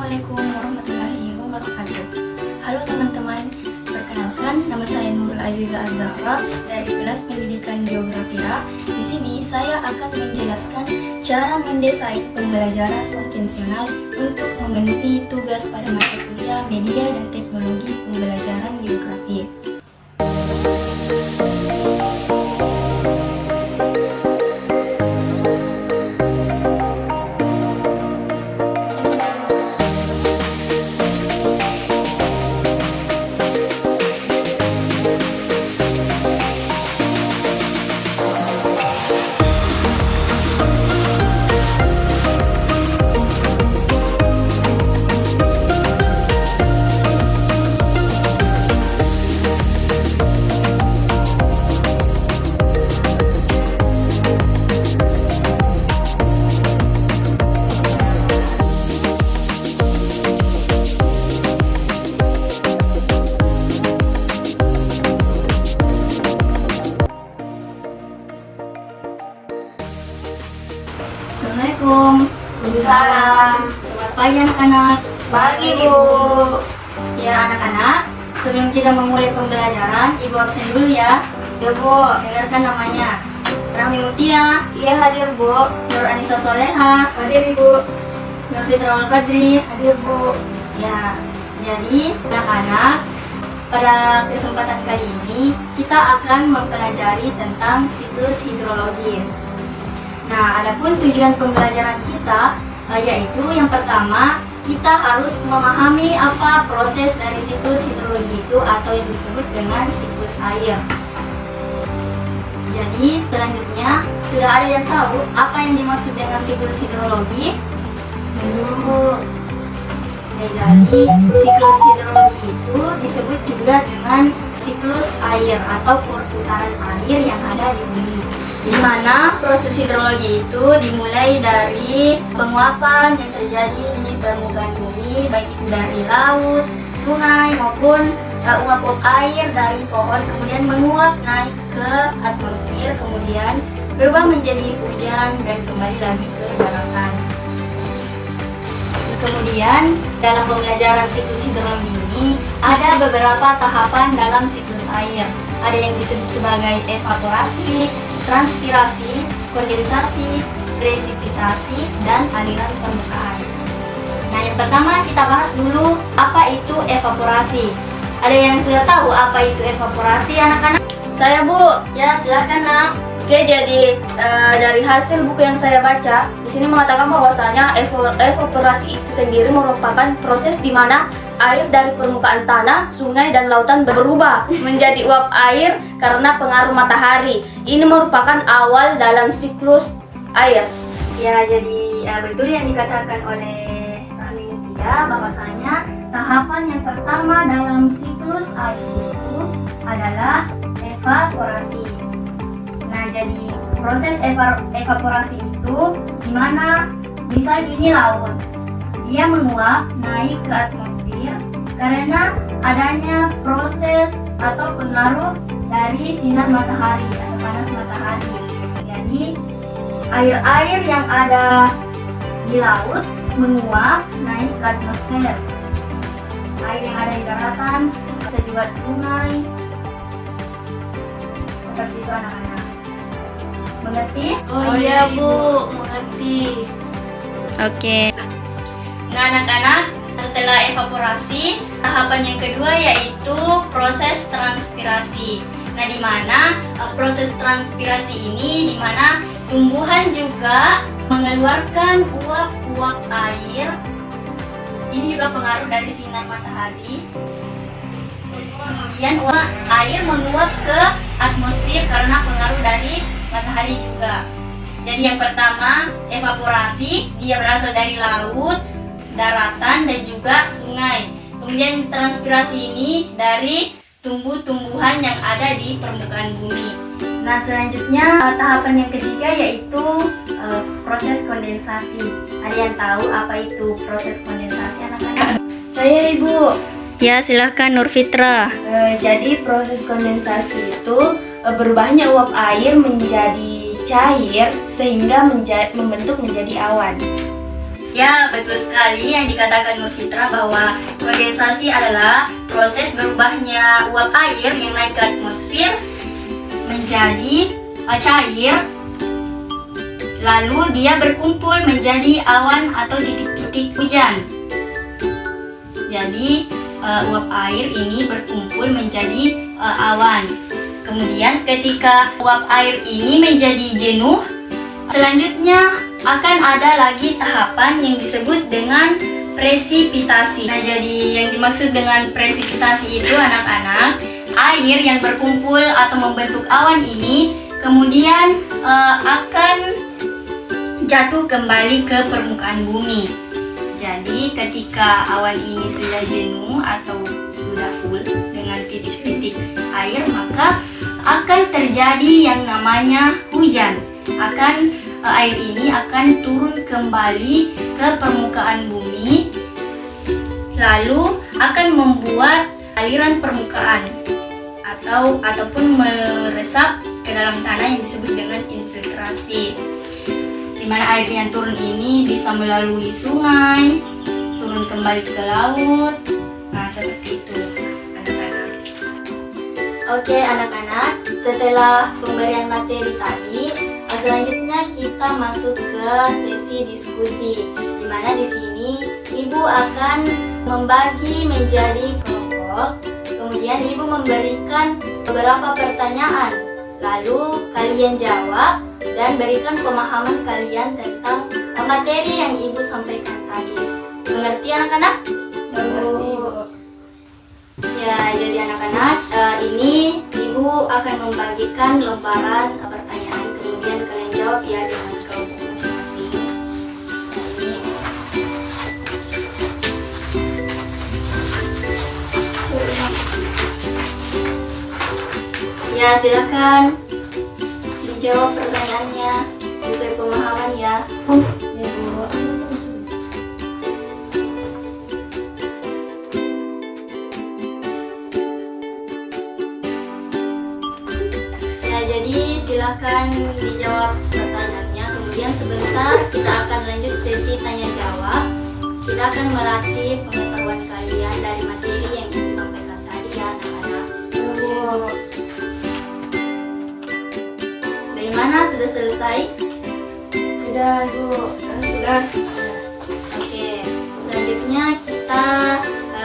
Assalamualaikum warahmatullahi wabarakatuh. Halo teman-teman, perkenalkan nama saya Nurul Aziza Az-Zahra dari kelas pendidikan Geografia. Di sini saya akan menjelaskan cara mendesain pembelajaran konvensional untuk memenuhi tugas pada mata kuliah Media dan Teknologi Pembelajaran Geografi. Assalamualaikum. Waalaikumsalam. Selamat pagi anak-anak. Pagi, Ibu. Ya anak-anak, sebelum kita memulai pembelajaran, Ibu absen dulu ya. Ya, Bu. Dengarkan namanya. Rahmi Mutia, Iya, hadir, Bu. Nur Anissa Soleha, Hadir, Ibu. Nur Fitra Al-Qadri. Hadir, Bu. Ya, jadi anak-anak, pada kesempatan kali ini kita akan mempelajari tentang siklus hidrologi. Nah, adapun tujuan pembelajaran kita yaitu yang pertama, kita harus memahami apa proses dari siklus hidrologi itu atau yang disebut dengan siklus air. Jadi, selanjutnya sudah ada yang tahu apa yang dimaksud dengan siklus hidrologi? Belum. Ya, jadi siklus hidrologi itu disebut juga dengan siklus air atau perputaran air yang ada di bumi, di mana proses hidrologi itu dimulai dari penguapan yang terjadi di permukaan bumi, baik itu dari laut, sungai maupun uap air dari pohon, kemudian menguap naik ke atmosfer, kemudian berubah menjadi hujan dan kembali lagi ke daratan. Kemudian dalam pembelajaran siklus hidrologi ini ada beberapa tahapan dalam siklus air. Ada yang disebut sebagai evaporasi, transpirasi, kondensasi, presipitasi, dan aliran permukaan. Nah, yang pertama kita bahas dulu apa itu evaporasi. Ada yang sudah tahu apa itu evaporasi, anak-anak? Saya, Bu. Ya, silahkan nak. Oke, jadi dari hasil buku yang saya baca, di sini mengatakan bahwasanya evaporasi itu sendiri merupakan proses di mana air dari permukaan tanah, sungai, dan lautan berubah menjadi uap air karena pengaruh matahari. Ini merupakan awal dalam siklus air. Ya, jadi betul yang dikatakan oleh Rahmi Mutia bahwasanya tahapan yang pertama dalam siklus air itu adalah evaporasi. Nah, jadi proses evaporasi itu dimana misal ini laut, dia menguap naik ke atmosfer karena adanya proses atau pengaruh dari sinar matahari atau panas matahari. Jadi air-air yang ada di laut menguap naik ke atmosfer. Air yang ada di daratan bisa juga sungai. Seperti itu anak-anak. Mengerti? Oh iya, Bu, mengerti. Oke. Nah, anak-anak, setelah evaporasi, tahapan yang kedua yaitu proses transpirasi. Nah, di mana proses transpirasi ini di mana tumbuhan juga mengeluarkan uap-uap air. Ini juga pengaruh dari sinar matahari. Kemudian uap air menguap ke atmosfer karena pengaruh dari matahari juga. Jadi yang pertama, evaporasi, dia berasal dari laut, daratan, dan juga sungai. Kemudian transpirasi ini dari tumbuh-tumbuhan yang ada di permukaan bumi. Nah, selanjutnya tahapan yang ketiga yaitu proses kondensasi. Ada yang tahu apa itu proses kondensasi, anak-anak? Saya, Ibu. Ya, silahkan Nur Fitra. Jadi proses kondensasi itu berubahnya uap air menjadi cair sehingga membentuk menjadi awan. Ya, betul sekali yang dikatakan Nur Fitra bahwa kondensasi adalah proses berubahnya uap air yang naik ke atmosfer menjadi cair, lalu dia berkumpul menjadi awan atau titik-titik hujan. Jadi uap air ini berkumpul menjadi awan. Kemudian ketika uap air ini menjadi jenuh, selanjutnya akan ada lagi tahapan yang disebut dengan presipitasi. Nah, jadi yang dimaksud dengan presipitasi itu anak-anak, air yang berkumpul atau membentuk awan ini kemudian akan jatuh kembali ke permukaan bumi. Jadi ketika awan ini sudah jenuh atau sudah full dengan titik-titik air, maka akan terjadi yang namanya hujan. Air ini akan turun kembali ke permukaan bumi, lalu akan membuat aliran permukaan ataupun meresap ke dalam tanah yang disebut dengan infiltrasi. Di mana air yang turun ini bisa melalui sungai, turun kembali ke laut. Nah, seperti itu, anak-anak. Oke, anak-anak, setelah pemberian materi tadi, selanjutnya kita masuk ke sesi diskusi. Di mana di sini Ibu akan membagi menjadi kelompok. Kemudian Ibu memberikan beberapa pertanyaan. Lalu kalian jawab dan berikan pemahaman kalian tentang materi yang Ibu sampaikan tadi. Mengerti anak-anak? Mengerti, Bu. Ya, jadi anak-anak, ini Ibu akan membagikan lembaran pertanyaan. Kemudian kalian jawab ya dengan kelompok masing-masing. Ya, silakan dijawab pertanyaannya sesuai pemahaman ya. Ya, Bu. Ya, jadi silakan dijawab pertanyaannya. Kemudian sebentar kita akan lanjut sesi tanya jawab. Kita akan melatih pengetahuan kalian dari materi yang Ibu sampaikan tadi ya, anak-anak. Bagaimana, sudah selesai? Sudah, Bu. Sudah. Oke, selanjutnya kita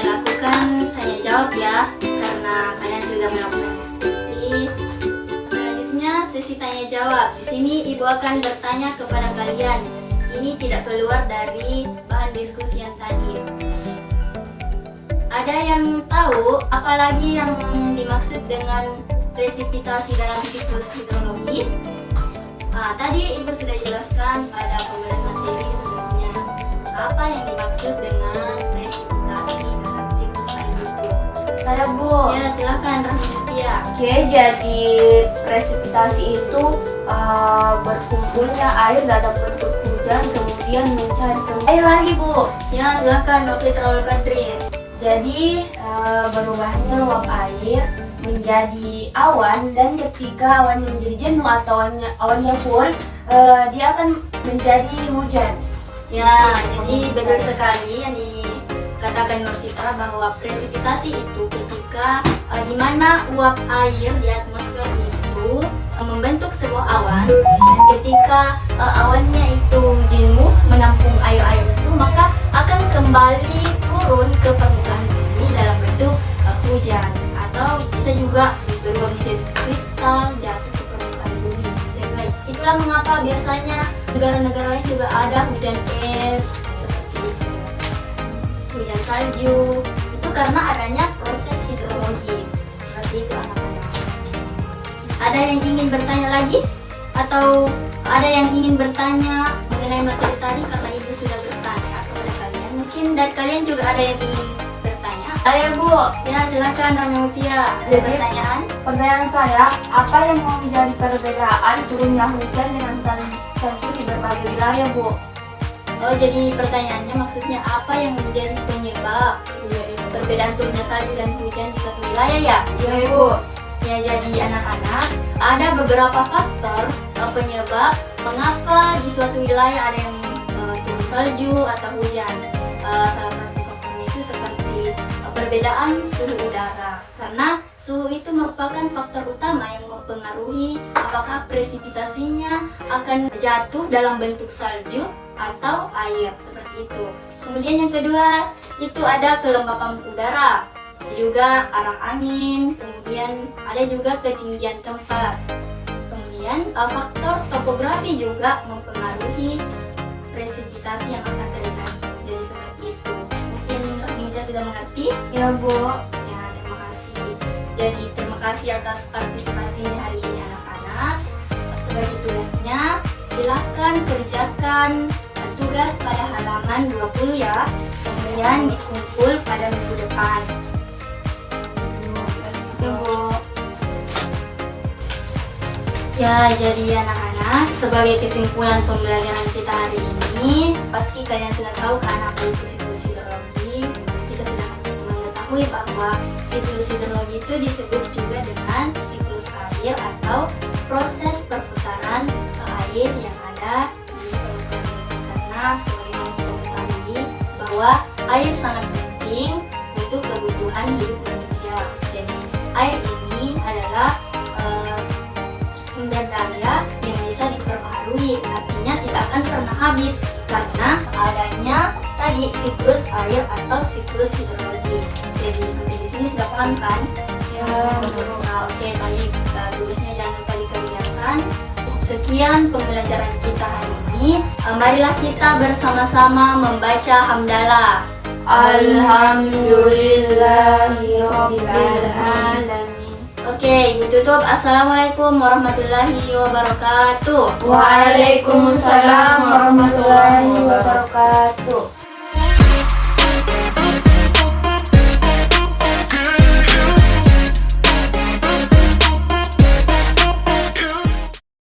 lakukan tanya jawab ya, karena kalian sudah melakukan diskusi. Selanjutnya sesi tanya jawab. Di sini Ibu akan bertanya kepada kalian. Ini tidak keluar dari bahan diskusi yang tadi. Ada yang tahu apalagi yang dimaksud dengan presipitasi dalam siklus hidrologi? Tadi Ibu sudah jelaskan pada pemberian materi sebelumnya. Apa yang dimaksud dengan presipitasi dalam siklus air itu? Saya, Bu. Ya, silakan Rahmatia. Oke, jadi presipitasi itu berkumpulnya air dalam bentuk hujan kemudian mencari ke air lagi, Bu. Ya, silakan Wakil Traul Kadri. Jadi berubahnya uap air menjadi awan, dan ketika awannya menjadi jenuh atau awannya full, dia akan menjadi hujan. Ya, jadi betul sekali yang dikatakan Nur Fitra bahwa presipitasi itu ketika di mana uap air di atmosfer itu membentuk sebuah awan, dan ketika awannya itu jenuh menampung air-air itu, maka akan kembali turun ke permukaan bumi dalam bentuk hujan, atau bisa juga berubah menjadi kristal jatuh ke permukaan bumi. Itulah mengapa biasanya negara-negara lain juga ada hujan es seperti itu, hujan salju, itu karena adanya proses hidrologi seperti itu, anak-anak. Ada yang ingin bertanya lagi? Atau ada yang ingin bertanya mengenai materi tadi karena Ibu sudah bertanya kepada kalian? Mungkin dari kalian juga ada yang ingin bertanya? Ayo, Bu. Ya, silakan Rahmatia. Ada Jadi, pertanyaan? Pertanyaan saya, apa yang mau menjadi perbedaan turunnya hujan dengan salju di berbagai wilayah, Bu? Oh, jadi pertanyaannya maksudnya apa yang menjadi penyebab perbedaan turunnya salju dan hujan di suatu wilayah ya? Iya, Bu. Ya, jadi anak-anak, ada beberapa faktor penyebab mengapa di suatu wilayah ada yang turun salju atau hujan. Salah satu faktornya itu seperti perbedaan suhu udara, karena suhu itu merupakan faktor utama yang mempengaruhi apakah presipitasinya akan jatuh dalam bentuk salju atau air, seperti itu. Kemudian yang kedua itu ada kelembapan udara, juga arah angin, kemudian ada juga ketinggian tempat. Kemudian faktor topografi juga mempengaruhi presipitasi yang akan terjadi. Jadi seperti itu. Mungkin kita sudah mengerti? Ya, Bu. Ya, terima kasih. Jadi terima kasih atas partisipasinya hari ini anak-anak. Sebagai tugasnya, silahkan kerjakan tugas pada halaman 20 ya. Kemudian dikumpul pada minggu depan. Bu. Ya, jadi anak-anak, sebagai kesimpulan pembelajaran kita hari ini, pasti kalian sudah tahu kan apa itu siklus hidrologi. Kita sudah mengetahui bahwa siklus hidrologi itu disebut juga dengan siklus air atau proses perputaran air yang ada di permukaan bumi. Karena sebagaimana kita ketahui bahwa air sangat penting untuk kebutuhan hidup manusia. Jadi air ini adalah sumber daya yang bisa diperbaharui, artinya tidak akan pernah habis karena adanya tadi siklus air atau siklus hidrologi. Jadi sampai di sini sudah paham kan? Ya. Nah, oke, baik. Tulisnya jangan lupa dikerjakan. Sekian pembelajaran kita hari ini. Marilah kita bersama-sama membaca hamdalah. Alhamdulillahirabbil alamin. Oke, Ibu tutup. Assalamualaikum warahmatullahi wabarakatuh. Waalaikumsalam warahmatullahi wabarakatuh.